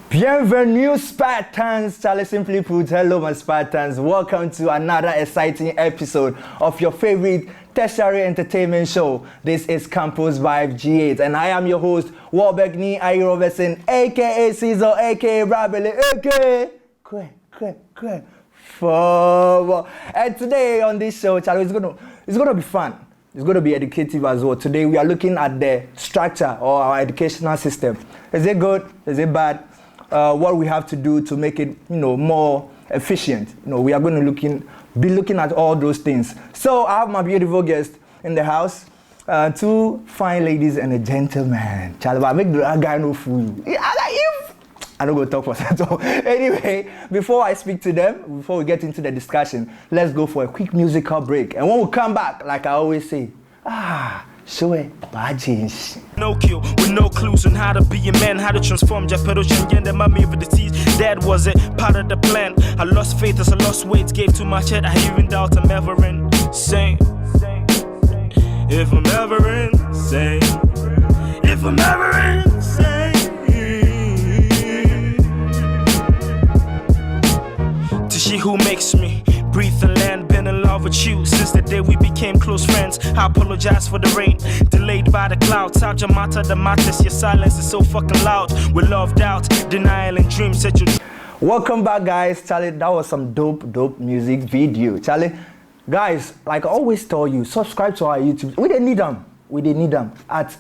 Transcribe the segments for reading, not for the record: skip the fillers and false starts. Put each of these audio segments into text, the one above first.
Bienvenue Spartans, Charlie simply put, hello my Spartans, welcome to another exciting episode of your favorite tertiary entertainment show. This is Campus Vhibes G8 and I am your host, Warbegni Ayi Robertson, aka Caesar, aka Brabele, aka Kwe. And today on this show, Charlie, it's gonna be fun. It's going to be educative as well. Today we are looking at the structure or our educational system. Is it good? Is it bad? What we have to do to make it, more efficient. We are going to be looking at all those things. So I have my beautiful guest in the house, two fine ladies and a gentleman. Charlie, I make the guy no fool. I don't go talk for that. So anyway, before I speak to them, before we get into the discussion, let's go for a quick musical break. And when we come back, like I always say, show it, change. No cue, with no clues on how to be a man, how to transform Japedo and then my with the teeth. That was it, part of the plan. I lost faith as I lost weight, gave too much head, I even doubt I'm ever insane. If I'm ever insane, if I'm ever insane. She who makes me breathe and land, been in love with you since the day we became close friends. I apologize for the rain, delayed by the clouds. How your matter, the matters, your silence is so fucking loud. With love, doubt, denial, and dreams that you. Welcome back, guys. Charlie, that was some dope music video. Charlie, guys, like I always tell you, subscribe to our YouTube. We didn't need them at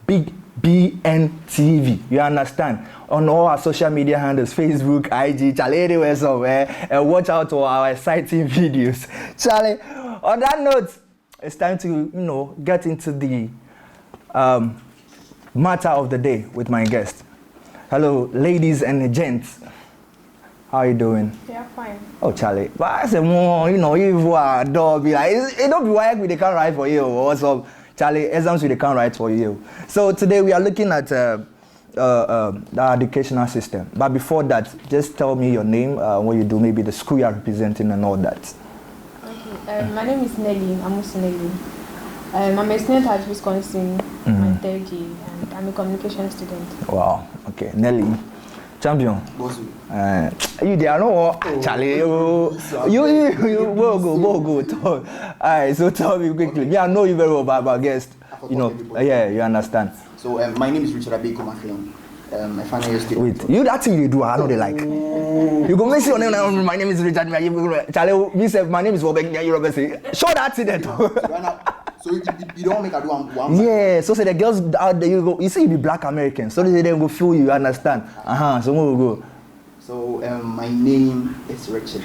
Big BN TV, you understand? On all our social media handles, Facebook, IG, Charlie, anywhere somewhere, and watch out for our exciting videos. Charlie, on that note, it's time to, get into the matter of the day with my guest. Hello, ladies and gents. How are you doing? Yeah, fine. Oh, Charlie, but I say more, you are don't be like, it don't be why we can't write for you or what's Charlie, exams we can't write for you. So today we are looking at the educational system. But before that, just tell me your name, what you do, maybe the school you are representing and all that. Okay, my name is Nelly. I'm Nelly. I'm a student at Wisconsin, my third year, and I'm a communication student. Wow. Okay, Nelly. Champion. You there no Charlie, you go. Alright, so tell me quickly. Me, I know you very well, but I guess you understand. So my name is Richard Abeko McLean. My final year student. Wait, you that thing you do, I know they like. You go mention your name. My name is Richard. Charlie, me say my name is Warbegni Robertson. Show that to them. So you don't make a do one. Yeah, so say the girls out there, you see you be black American, so they go feel you understand. So we will go. So my name is Richard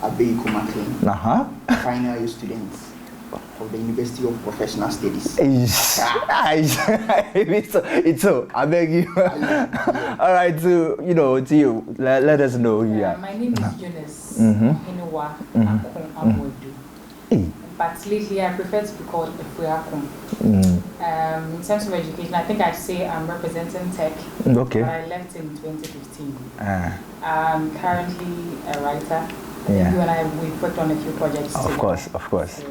Abeko McLean. Final year student of the University of Professional Studies. It's so. I beg you. All right, to you. Let us know who you are. My name is Eunice Inuwa Amodu. But lately I prefer to be called Efuyakum. In terms of education, I think I'd say I'm representing tech. Okay. But I left in 2015. I'm currently a writer. Yeah. You and I, we've worked on a few projects together. Of course. So,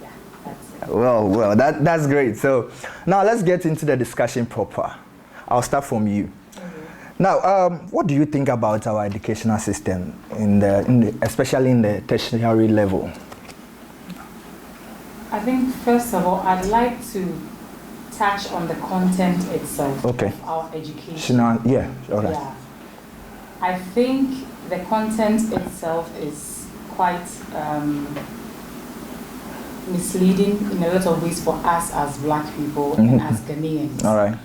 yeah, that's it. Well, that's great. So now let's get into the discussion proper. I'll start from you. Now, what do you think about our educational system, especially in the tertiary level? I think, first of all, I'd like to touch on the content itself of our education. Yeah, all right. Yeah. I think the content itself is quite misleading in a lot of ways for us as black people and as Ghanaians. All right.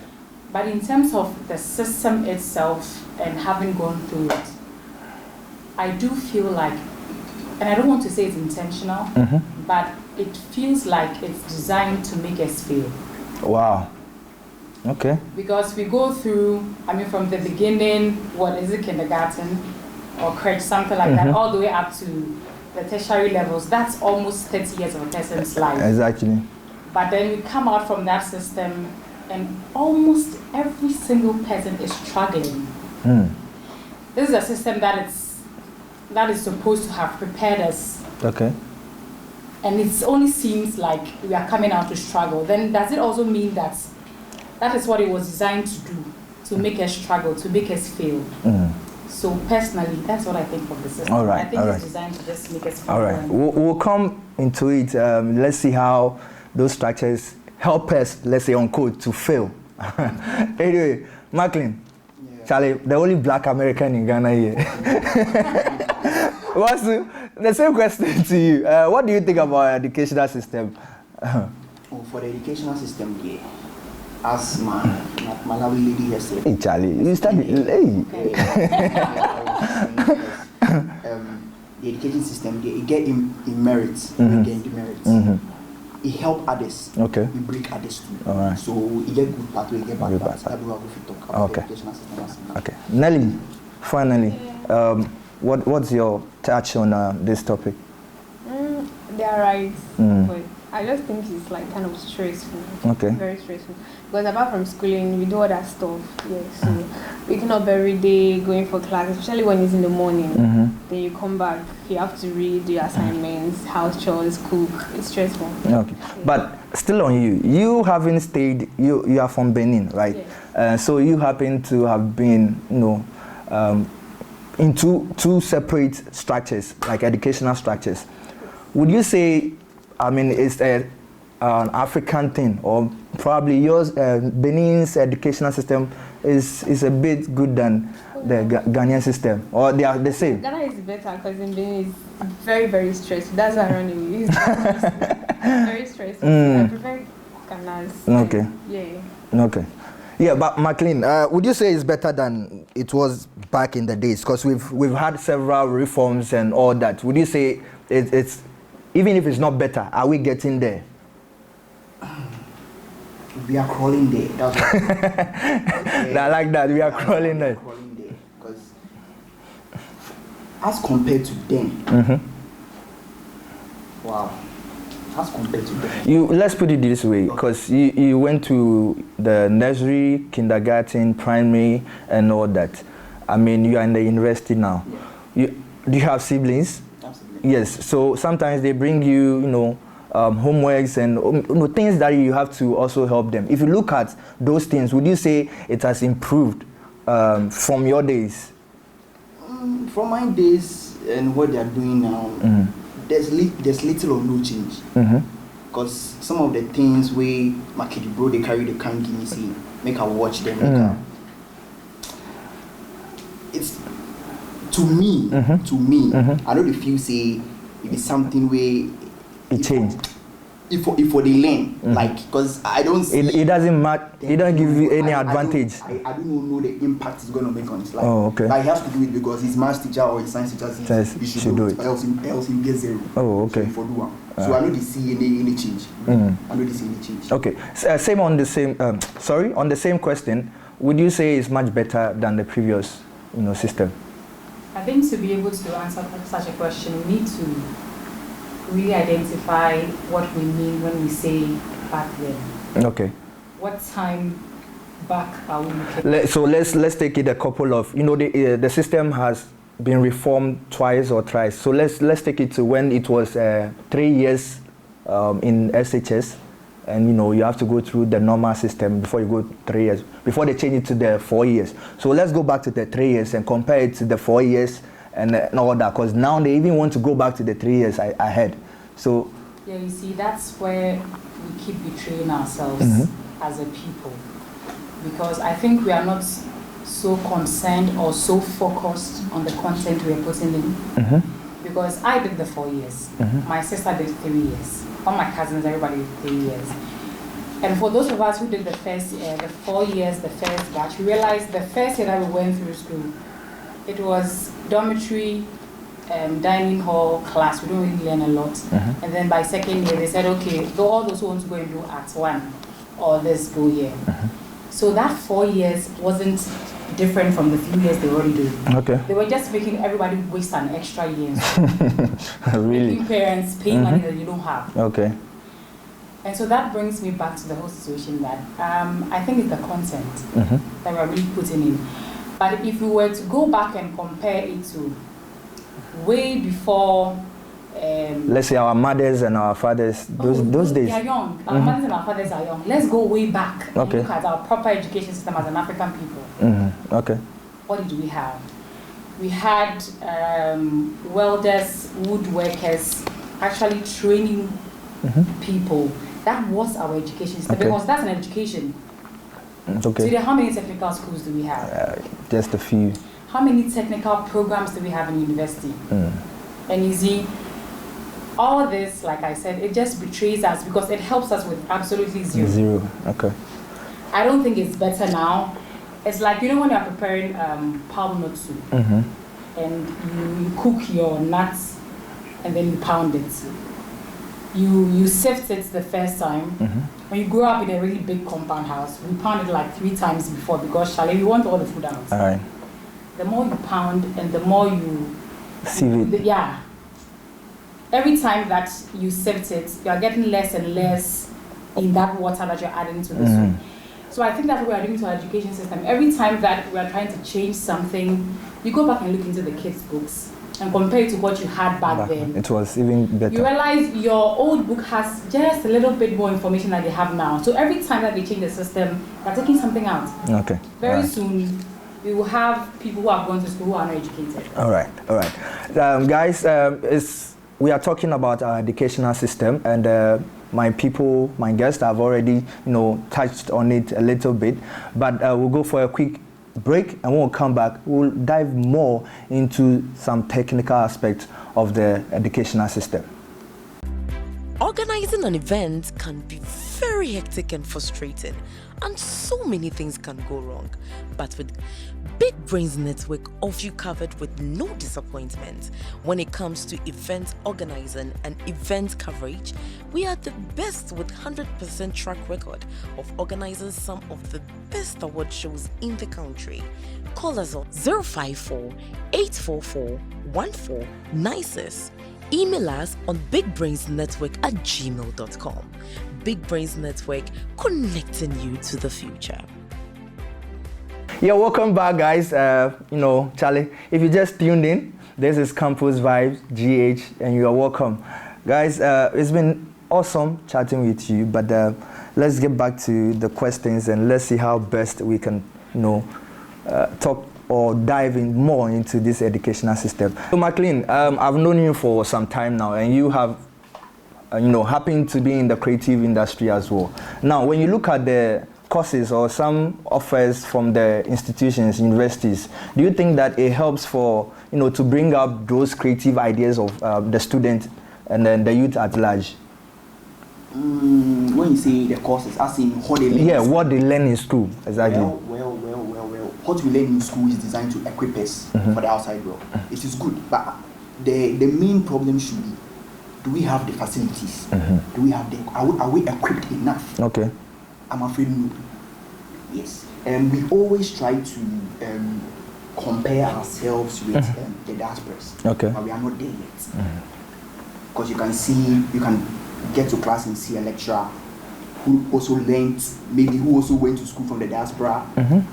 But in terms of the system itself and having gone through it, I do feel like, and I don't want to say it's intentional, but it feels like it's designed to make us fail. Wow. Okay. Because we go through, from the beginning, kindergarten or crèche, something like that, all the way up to the tertiary levels. That's almost 30 years of a person's life. Exactly. But then we come out from that system and almost every single person is struggling. This is a system that is supposed to have prepared us. Okay. And it only seems like we are coming out to struggle. Then does it also mean that is what it was designed to do? to make us struggle, to make us fail. So personally, that's what I think of the system. All right, I think all it's right. designed to just make us fail. All right, we'll come into it. Let's see how those structures help us, let's say on code, to fail. Anyway, Macklin, Charlie, the only black American in Ghana here. What's the same question to you? What do you think about our educational system? For the educational system, yeah. As my lovely lady here said. Hey, Charlie, you study. Hey. The education system, it get in merits, it get demerits. It help others. Okay. It break others too. All right. So it get good part, it get bad parts. That's what we talk about Okay. the educational system. Okay. Nelly, finally, what's your touch on this topic? They are right, but I just think it's like kind of stressful. Okay. Very stressful. Because apart from schooling, we do other stuff. Yeah. So waking up every day, going for class, especially when it's in the morning. Then you come back, you have to read, do your assignments, house chores, cook. It's stressful. Okay. Yeah. But still on you. You haven't stayed. You are from Benin, right? Yes. So you happen to have been, in two separate structures, like educational structures. Would you say, it's an African thing, or probably yours, Benin's educational system is a bit good than the Ghanaian system, or they are the same? Ghana is better because in Benin it's very, very stressful. That's why I run away. It's very stressful. I prefer Ghana's. Okay. Yeah. Okay. Yeah, but Macklin, would you say it's better than it was back in the days? Because we've had several reforms and all that. Would you say it's even if it's not better, are we getting there? We are crawling there. That's what I like that. We are crawling there. Crawling there. Because as compared to them, wow. As compared to them. Let's put it this way, because you went to the nursery, kindergarten, primary, and all that. You are in the university now. Yeah. Do you have siblings? Absolutely. Yes. So sometimes they bring you, homeworks and things that you have to also help them. If you look at those things, would you say it has improved from your days? From my days and what they are doing now, there's little or no change. Because some of the things where my kid bro they carry the can give me see, make her watch them. It's to me. I know the few say it is something where it changed. If for the learn, because I don't see it doesn't matter. It doesn't give you any advantage. I don't know the impact it's gonna make on his life. Oh, okay. But he has to do it because his maths teacher or his science teacher says he should do it. Else he gets zero. Oh, okay. So, so I know they see any change. I know they see any change. Okay. Same on the same. On the same question. Would you say it's much better than the previous, system? I think to be able to answer such a question, we need to really identify what we mean when we say back then. Okay. What time back are we looking? So let's take it a couple of, the system has been reformed twice or thrice. So let's take it to when it was 3 years in SHS, and you have to go through the normal system before you go 3 years, before they change it to the 4 years. So let's go back to the 3 years and compare it to the 4 years and all that, because now they even want to go back to the 3 years ahead. So yeah, you see, that's where we keep betraying ourselves as a people, because I think we are not so concerned or so focused on the content we are putting in. Because I did the 4 years, my sister did 3 years, all my cousins, everybody did 3 years. And for those of us who did the first year, the 4 years, the first batch, we realized the first year that we went through school, it was dormitory, dining hall, class. We don't really learn a lot. And then by second year, they said, okay, all those who want to go and do Act 1, or let's go here. So that 4 years wasn't different from the few years they were already doing. Okay. They were just making everybody waste an extra year. Really? Making parents pay money that you don't have. Okay. And so that brings me back to the whole situation that I think it's the content that we're really putting in. But if we were to go back and compare it to way before let's say our mothers and our fathers, those days. They are young. Our mothers and our fathers are young. Let's go way back and look at our proper education system as an African people. Okay. What did we have? We had welders, woodworkers, actually training people. That was our education system, because that's an education. Okay. So how many technical schools do we have? Just a few. How many technical programs do we have in university? And you see, all this, like I said, it just betrays us because it helps us with absolutely zero. Zero, okay. I don't think it's better now. It's like, you know, when you're preparing palm nut soup, and you cook your nuts and then you pound it. You sift it the first time. When you grow up in a really big compound house, we pound it like 3 times before, because we want all the food out. All right. The more you pound and the more you sieve it. Yeah. Every time that you sift it, you are getting less and less in that water that you're adding to the soup. So I think that's what we are doing to our education system. Every time that we are trying to change something, you go back and look into the kids' books and compare it to what you had back then. It was even better. You realize your old book has just a little bit more information that they have now. So every time that they change the system, they're taking something out. Okay. Very soon, we will have people who have gone to school who are not educated. All right. Guys, we are talking about our educational system, and my guests have already, touched on it a little bit, but we'll go for a quick break, and when we'll come back, we'll dive more into some technical aspects of the educational system. Organizing an event can be very hectic and frustrating, and so many things can go wrong. But with Big Brains Network, off you covered with no disappointment. When it comes to event organizing and event coverage, we are the best with 100% track record of organizing some of the best award shows in the country. Call us on 054 844 1496. Email us on bigbrainsnetwork@gmail.com. Big Brains Network, connecting you to the future. Yeah, welcome back, guys. Charlie, if you just tuned in, this is Campus Vhibes, GH, and you are welcome. Guys, it's been awesome chatting with you, but let's get back to the questions and let's see how best we can, talk or dive in more into this educational system. So, McLean, I've known you for some time now, and you have, happen to be in the creative industry as well. Now, when you look at the courses or some offers from the institutions, universities, do you think that it helps for, to bring up those creative ideas of the student and then the youth at large? When you say the courses, as in what they learn. Yeah, what they learn in school, exactly. Well. What we learn in school is designed to equip us for the outside world. It is good, but the main problem should be, do we have the facilities? Do we have are we equipped enough? Okay. I'm afraid no. Yes. And we always try to compare ourselves with the diasporas. Okay. But we are not there yet. Because you can get to class and see a lecturer who also learned, maybe who also went to school from the diaspora,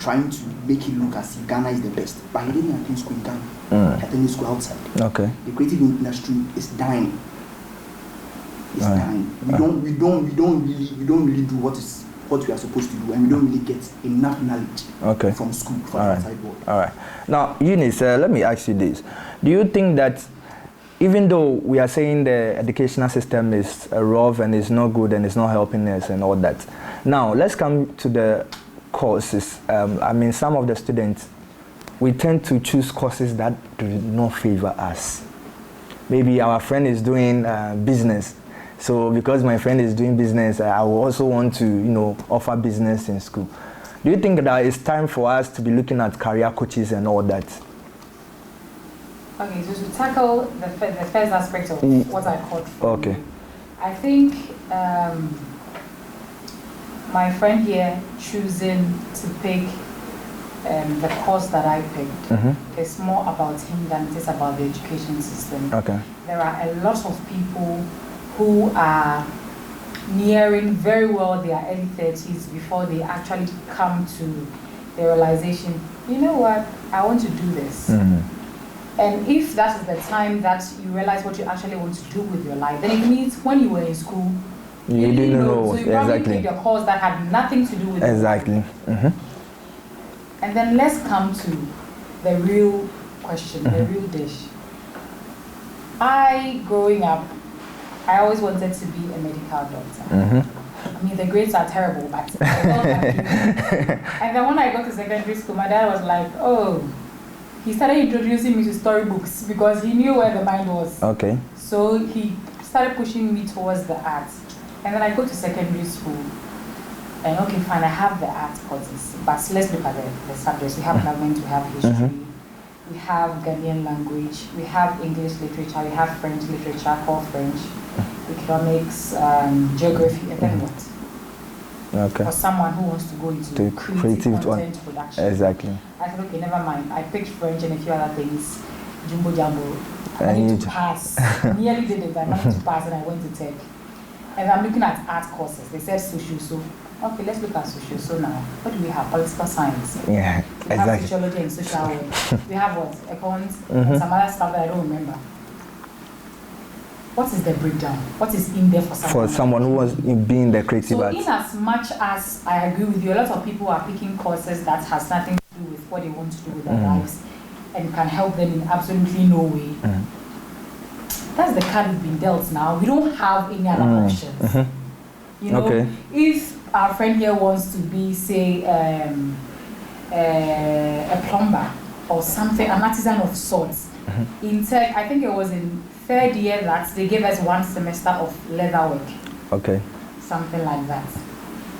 trying to make it look as if Ghana is the best. But he didn't attend school in Ghana. He attended school outside. Okay. The creative industry is dying. It's dying. We don't really do what we are supposed to do, and we don't really get enough knowledge from school, from the outside world. All right. Now, Eunice, let me ask you this. Do you think that even though we are saying the educational system is rough and it's not good and it's not helping us and all that, now let's come to the courses. Some of the students, we tend to choose courses that do not favor us. Maybe our friend is doing business, so because my friend is doing business, I will also want to, offer business in school. Do you think that it's time for us to be looking at career coaches and all that? Okay, so to tackle the first aspect of what I called for, I think my friend here choosing to pick the course that I picked is more about him than it is about the education system. Okay. There are a lot of people who are nearing very well their early 30s before they actually come to the realization, you know what, I want to do this. And if that is the time that you realize what you actually want to do with your life, then it means when you were in school, you didn't know. So you probably Exactly. picked a course that had nothing to do with Exactly. And then let's come to the real question, the real dish. Growing up, I always wanted to be a medical doctor. I mean, the grades are terrible, but I felt like And then when I got to secondary school, my dad was like, oh, he started introducing me to storybooks because he knew where the mind was. Okay. So he started pushing me towards the arts. And then I go to secondary school. And okay, fine, I have the arts courses. But let's look at the subjects. We have government, we have history, we have Ghanaian language, we have English literature, we have French literature, core French, economics, geography, and then what? Okay. For someone who wants to go into creative content production. Exactly. I said, okay, never mind. I picked French and a few other things. Jumbo Jumbo. I need to pass. Nearly did it. I managed to pass and I went to tech. And I'm looking at art courses. They said social. So, okay, let's look at social. So now, what do we have? Political science. Yeah, we exactly. have sociology and social work. We have what? Econs and some other stuff that I don't remember. What is the breakdown? What is in there for someone? For someone who was being the creative arts. So in as much as I agree with you, a lot of people are picking courses that has nothing to do with what they want to do with their lives and can help them in absolutely no way. That's the card we've been dealt now. We don't have any other options. You know, if our friend here wants to be, say, a plumber or something, an artisan of sorts, in tech, I think it was in third year that they gave us 1 semester of leather work. Okay. Something like that.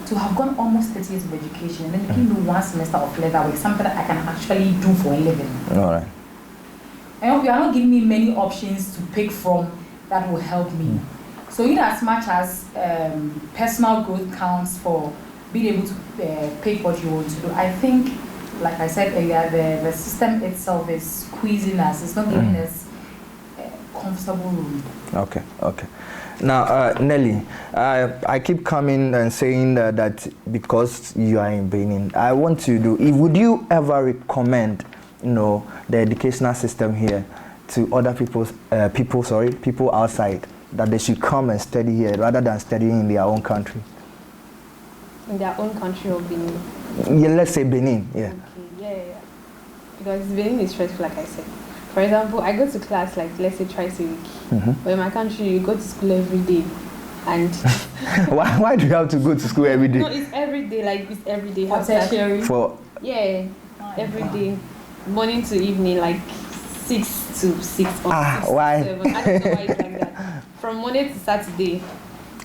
To have gone almost 30 years of education and then you can do 1 semester of leather work, something that I can actually do for a living. All right. And you are not giving me many options to pick from that will help me. So in as much as personal growth counts for being able to pick what you want to do, I think, like I said earlier, the system itself is squeezing us. It's not giving us comfortable room. Okay. Now, Nelly, I keep coming and saying that because you are in Benin, I want to do. Would you ever recommend, the educational system here to other people outside, that they should come and study here rather than studying in their own country? In their own country or Benin? Yeah, let's say Benin. Yeah. Okay, yeah. Because Benin is stressful, like I said. For example, I go to class like let's say twice a week. But in my country, you go to school every day, and why do you have to go to school every day? No, it's every day. Like it's every day. Every day, morning to evening, like 6 to 6 or 6 why? to 7. I don't know why it's like that. From Monday to Saturday.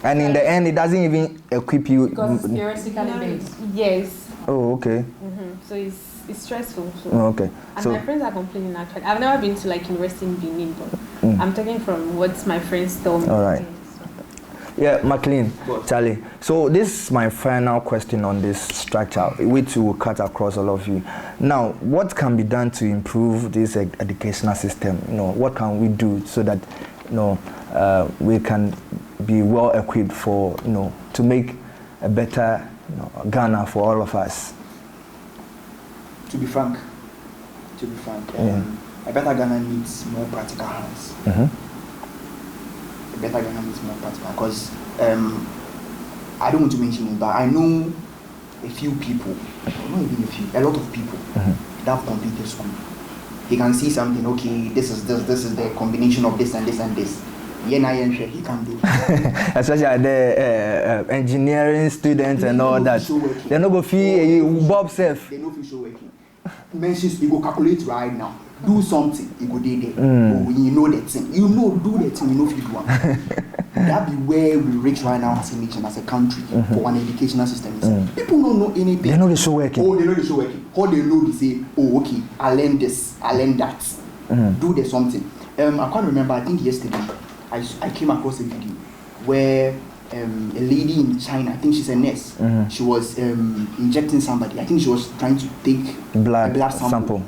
And in the end, it doesn't even equip you. Because it's theoretically based. Yes. Oh, okay. So it's stressful. So. Okay. And my friends are complaining actually. I've never been to like university in Benin, but I'm talking from what my friends told me. All right. Yeah, McLean, Charlie. So this is my final question on this structure, which will cut across all of you. Now, what can be done to improve this educational system? What can we do so that we can be well equipped for to make a better Ghana for all of us? To be frank, a better Ghana needs more practical hands. A better Ghana needs more practical, because I don't want to mention it, but I know a few people, not even a few, a lot of people that have completed school. He can see something, okay, this is the combination of this and this and this. He can do. Especially the engineering students and all that. They're not going to feel Bob self. They know for sure working. Mentions, you go calculate right now. Do something, you go there. You know that thing. Do that thing, if you do one. That be where we reach right now as a nation, as a country, for an educational system. People don't know anything. They know the show working. Oh, they know the show working. How they know, they say, oh, okay, I learned this, I learned that. Do the something. I can't remember, I think yesterday, I came across a video where a lady in China, I think she's a nurse, she was injecting somebody. I think she was trying to take blood a sample.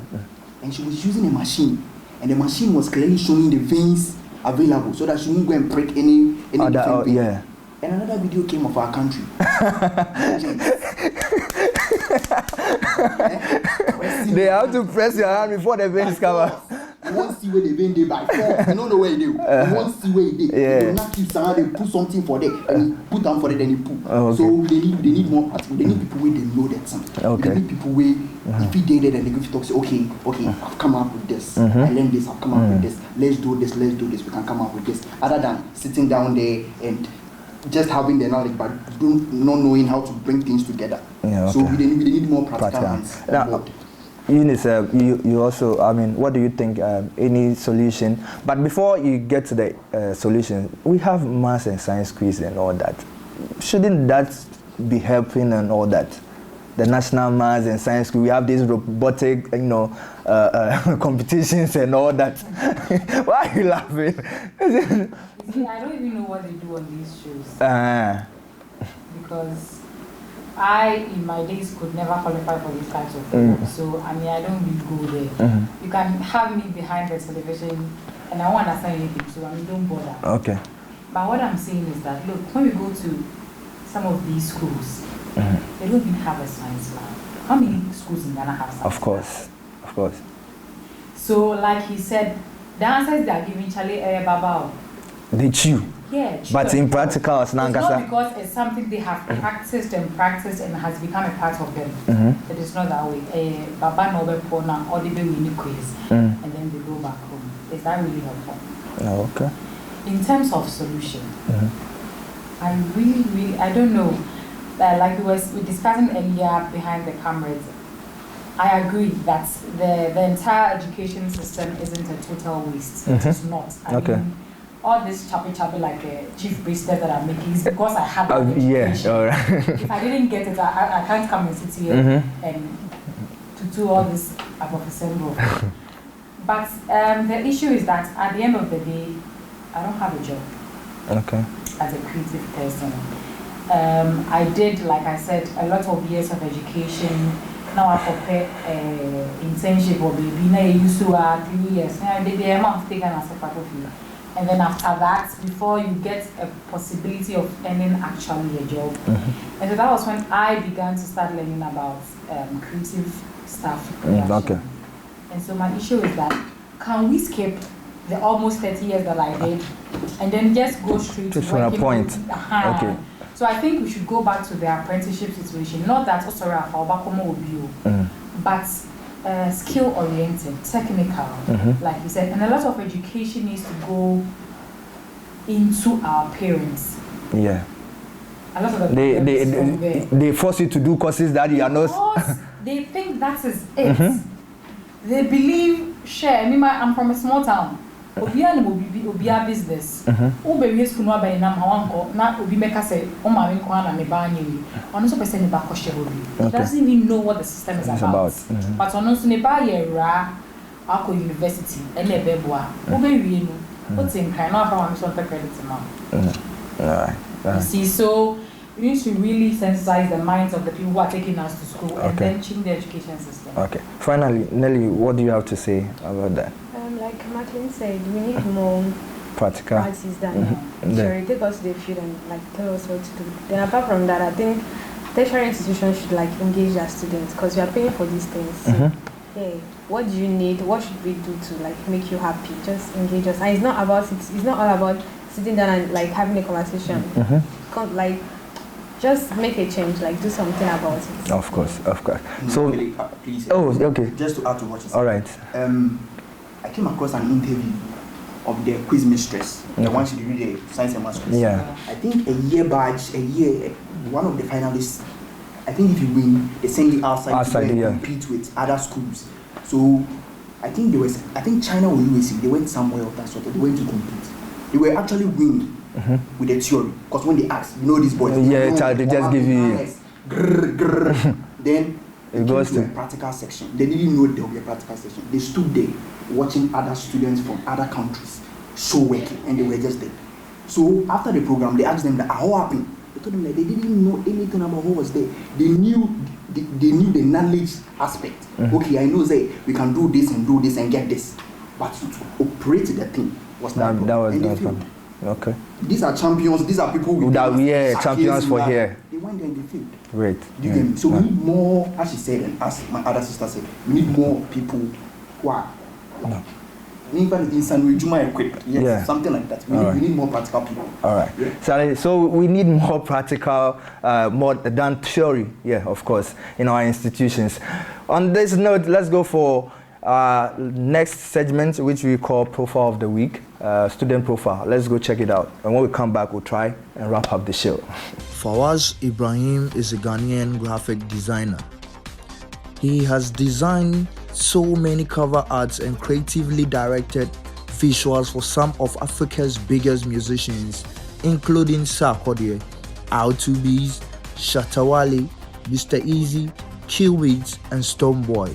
And she was using a machine, and the machine was clearly showing the veins available so that she wouldn't go and break any different vein. Yeah. And another video came of our country. They have to press your hand before the veins come out. won't see where they been there by 4. You don't know where they do. You won't see where they. They will not keep somehow. They put something for them and put them for it. Then they put. So they need more practical. They need people where they know that something. Okay. They need people where if you did it and they give you talk, say, okay, I've come up with this. I learned this. I've come up with this. Let's do this. We can come up with this. Other than sitting down there and just having the knowledge but not knowing how to bring things together. So we need more practical hands. Eunice, you also, I mean, what do you think, any solution? But before you get to the solution, we have maths and science quiz and all that. Shouldn't that be helping and all that? The national maths and science quiz, we have these robotic, competitions and all that. Why are you laughing? See, I don't even know what they do on these shows. Because I, in my days, could never qualify for these types of things. So, I mean, I don't really go there. You can have me behind the television, and I won't understand anything, so I mean, don't bother. Okay. But what I'm saying is that, look, when we go to some of these schools, they don't even have a science lab. How many schools in Ghana have science Of course. So, like he said, the answers they are giving Charlie Babao. They chew. Yeah, but in practical, it's not because it's something they have practiced and has become a part of them. It is not that way. Baba Nobel Pona or the baby quiz, and then they go back home. Is that really helpful? Oh, okay. In terms of solution, I really, I don't know. Like we were discussing earlier behind the cameras, I agree that the entire education system isn't a total waste. It is not. I mean, all this choppy like chief bracelet that I'm making is because I have that education. All right. If I didn't get it, I can't come and sit here and to do all this above symbol. But the issue is that at the end of the day, I don't have a job. Okay. As a creative person. I did, like I said, a lot of years of education. Now I prepare internship or baby. Now I used to 3 years. Now the amount taken as a part of you. And then after that, before you get a possibility of earning actually a job. And so that was when I began to start learning about creative stuff. Okay. And so my issue is that, can we skip the almost 30 years that I did and then just go straight to a point? Okay. So I think we should go back to the apprenticeship situation. Not that, but skill-oriented, technical, like you said. And a lot of education needs to go into our parents. Yeah. A lot of they force you to do courses that you are not. Because they think that is it. They believe, I'm from a small town. Obia business. Obi school no by na mawanko na obi meka say o ma me kwa na me ba anyi. Ono so person ba ko share obi. He doesn't even know what the system is about. But ono so ne ba ye ra akọ university e na ebe boa. Obi wie no. O tin kan na fa am so credit now. All right. You see, so we need to really sensitize the minds of the people who are taking us to school and then change the education system. Okay. Finally, Nelly, what do you have to say about that? Like Martin said, we need more practical practice than theory. Take us to the field and like tell us what to do. Then apart from that, I think tertiary institutions should like engage their students because we are paying for these things. So, hey, what do you need? What should we do to like make you happy? Just engage us. And it's not about it's not all about sitting down and like having a conversation. Like just make a change, like do something about it. Of course. So please. Okay. Just to add to what you said. All right. I came across an interview of the quiz mistress, the one she did the science and maths quiz. Yeah. I think one of the finalists, I think if you win, they send you outside to compete with other schools. So I think China or USA, they went somewhere of that sort. They went to compete. They were actually winning with the theory. Because when they asked, these boys, they just give you. Then it goes to a practical section. They didn't know there would be a practical section. They stood there watching other students from other countries show working, and they were just there. So after the program, they asked them that what happened. They told them that they didn't know anything about who was there. They knew the knowledge aspect. Okay, I know that we can do this and get this, but to operate the thing was not that was not problem. Okay. These are champions. These are people who champions for here. They went there in the field. Great. So we need more, as she said, and as my other sister said, we need more people who are Yes, something like that. We need more practical people. All right. Yeah. So we need more practical, more than theory, of course, in our institutions. On this note, let's go for next segment, which we call Profile of the Week, student profile. Let's go check it out. And when we come back, we'll try and wrap up the show. Fawaz Ibrahim is a Ghanaian graphic designer. He has designed so many cover arts and creatively directed visuals for some of Africa's biggest musicians, including Sarkodie, R2Bs, Shatawale, Mr. Easy, Killbeats, and Stonebwoy.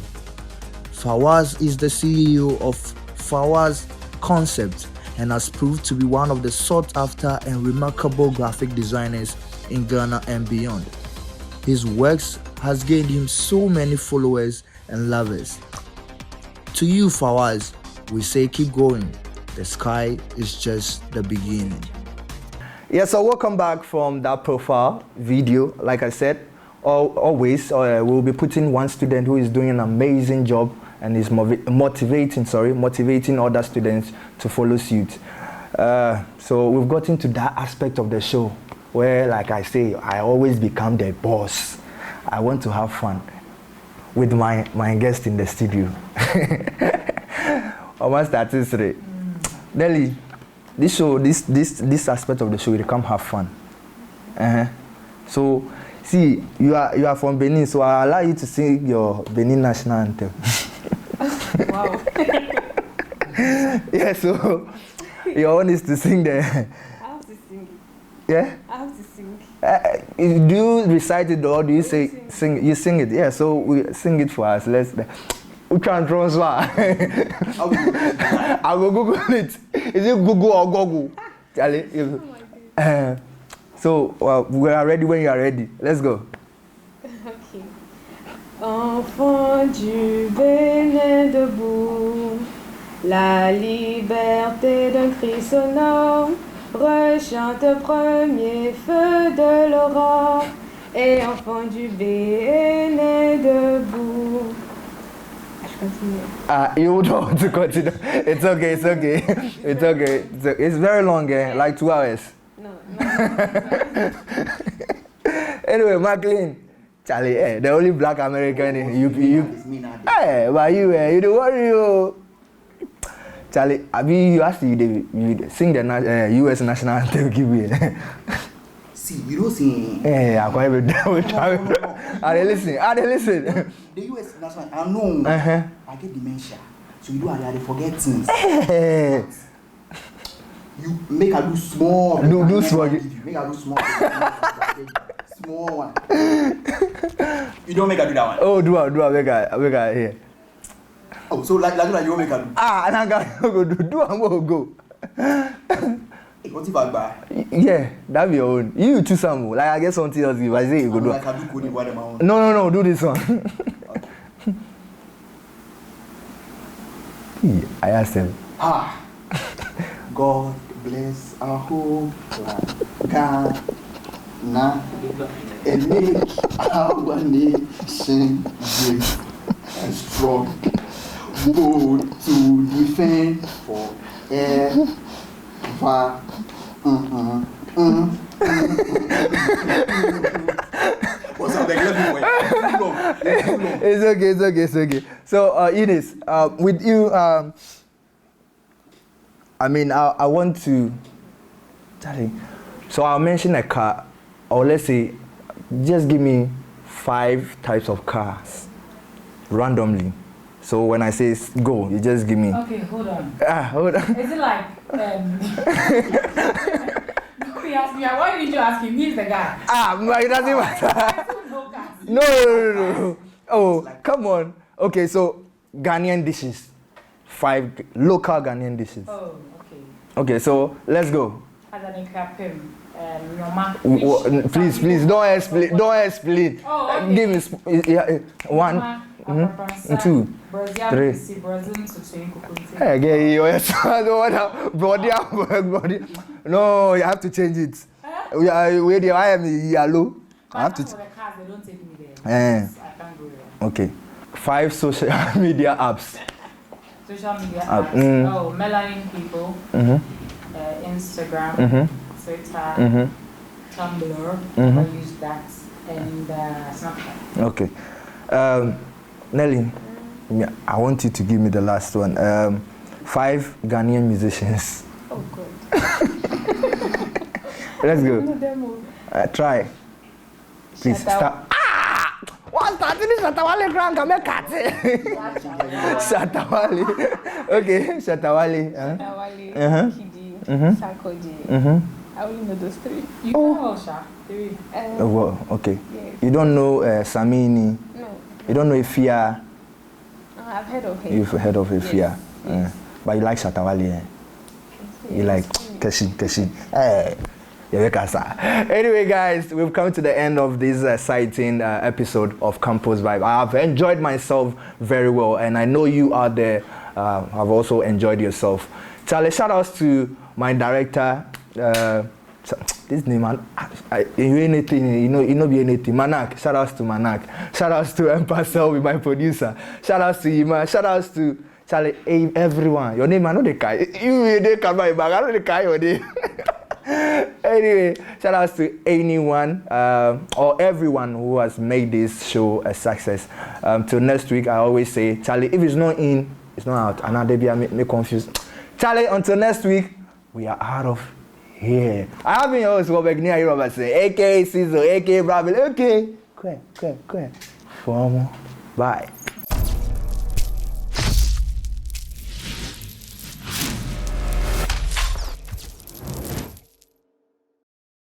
Fawaz is the CEO of Fawaz Concept and has proved to be one of the sought-after and remarkable graphic designers in Ghana and beyond. His works has gained him so many followers and lovers. To you, Fawaz, we say keep going. The sky is just the beginning. Yeah, so welcome back from that profile video. Like I said, always we'll be putting one student who is doing an amazing job and is motivating other students to follow suit. So we've gotten to that aspect of the show where, like I say, I always become the boss. I want to have fun with my guest in the studio. I want to start this today. Nelly, this show, this aspect of the show, you come have fun. So, see, you are from Benin, so I allow you to sing your Benin national anthem. Wow. Yeah, so your own is to sing the. I have to sing it. Yeah? I have to sing. Do you recite it or do you sing? You sing it, yeah. So we sing it for us. We can transfer. I will Google it. Is it Google or Google? So we are ready when you are ready. Let's go. Okay. Enfant du Bénin debout, la liberté d'un cri sonore rechante premier feu de l'aurore. Et enfant du Bénin debout. Je continue. You don't want to continue. It's okay. It's okay. It's very long, like 2 hours. No. Anyway, McLean, Charlie, the only black American in you. Hey, but you don't worry. Charlie, you actually you sing the U.S. national anthem. Give me. See, you don't sing. Hey, I'm going to do Are they listen? The U.S. national, I know. I get dementia, so you do I forget things. Hey. You make her do small. Do small. Make her do small. Small one. You don't make her do that one. Oh, do I make her here. Oh, so like you won't make her do. I'm going to do. I'm going to go. What's if I buy? Yeah, that'll be your own. You choose some. Like I get something else. If I say you go do. Like I do coding by my own. No. Do this one. Yeah, I asked him. God bless our whole Ghana and make our nation great and strong, bold to defend forever. What's up? It's okay. So, Ines, with you, I want to, so I'll mention a car, or let's say, just give me 5 types of cars, randomly. So when I say go, you just give me. Okay, hold on. Hold on. Is it like, nobody asked me, why did you ask him? He's the guy. It doesn't matter. No. Oh, come on. Okay, so Ghanaian dishes. 5 local Ghanaian dishes. Oh, okay. Okay, so let's go. Please, don't explain. Oh, okay. Give me 1, 2, 3. Hey, body. No, you have to change it. I am yellow. I have to. For the cars, they don't take me there. I can't go there. Okay. 5 social media apps. Social media apps. Oh, Melanin People. Instagram, Twitter, Tumblr. I use that, and Snapchat. Okay. Nelly, I want you to give me the last one. 5 Ghanaian musicians. Oh, God. Let's go. No demo. Try. Please start. What's that? This is Shatawale Grand Kamekate. Shatawale. Okay, Shatawale. Shatawale, Kidi, Sarkoji. I only know those 3. You know Sha? 3. Well, okay. Yes. You don't know Samini? No. You don't know Ifia? I've heard of him. You've heard of Ifia? Yes. But you like Shatawale? Yes. You like Keshi. Hey. Anyway, guys, we've come to the end of this exciting episode of Campus Vibe. I've enjoyed myself very well, and I know you out there have also enjoyed yourself. Charlie, shout outs to my director. This name, anything, you know, be anything. Manak, shout outs to Manak. Shout outs to Empasel with my producer. Shout outs to Ima. Shout outs to Charlie, everyone. Your name, I know the guy. You they come by back. I know the guy your name. Anyway, shout outs to anyone or everyone who has made this show a success. Till next week, I always say, Charlie, if it's not in, it's not out. And now they be me confused. Charlie, until next week, we are out of here. I have been your host, Robert Robertson, aka Caesar, aka Bravel, aka Formal. Bye.